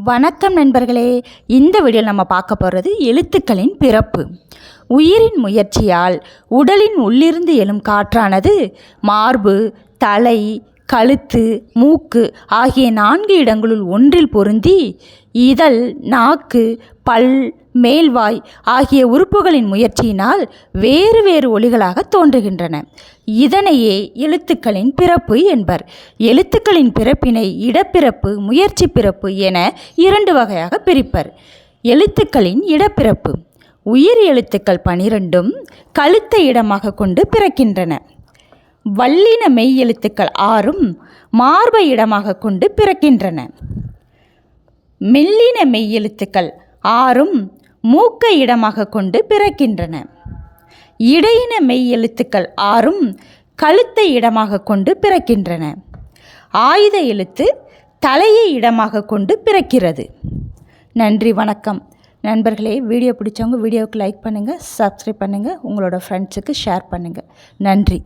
வணக்கம் நண்பர்களே. இந்த வீடியோவில் நம்ம பார்க்க போகிறது எழுத்துக்களின் பிறப்பு. உயிரின் முயற்சியால் உடலின் உள்ளிருந்து எழும் காற்றானது மார்பு, தலை, கழுத்து, மூக்கு ஆகிய 4 இடங்களுள் ஒன்றில் பொருந்தி இதழ், நாக்கு, பல், மேல்வாய் ஆகிய உறுப்புகளின் முயற்சியினால் வேறு வேறு ஒலிகளாக தோன்றுகின்றன. இதனையே எழுத்துக்களின் பிறப்பு என்பர். எழுத்துக்களின் பிறப்பினை இடப்பிறப்பு, முயற்சி பிறப்பு என 2 வகையாக பிரிப்பர். எழுத்துக்களின் இடப்பிறப்பு. உயிர் எழுத்துக்கள் 12ம் கழுத்தை இடமாக கொண்டு பிறக்கின்றன. வல்லின மெய் எழுத்துக்கள் 6ம் மார்பை இடமாக கொண்டு பிறக்கின்றன. மெல்லின மெய் எழுத்துக்கள் 6ம் மூக்கை இடமாக கொண்டு பிறக்கின்றன. இடையின மெய் எழுத்துக்கள் 6ம் கழுத்தை இடமாக கொண்டு பிறக்கின்றன. ஆயுத எழுத்து தலையை இடமாக கொண்டு பிறக்கிறது. நன்றி, வணக்கம் நண்பர்களே. வீடியோ பிடிச்சவங்க வீடியோவுக்கு லைக் பண்ணுங்கள், சப்ஸ்கிரைப் பண்ணுங்கள், உங்களோட ஃப்ரெண்ட்ஸுக்கு ஷேர் பண்ணுங்கள். நன்றி.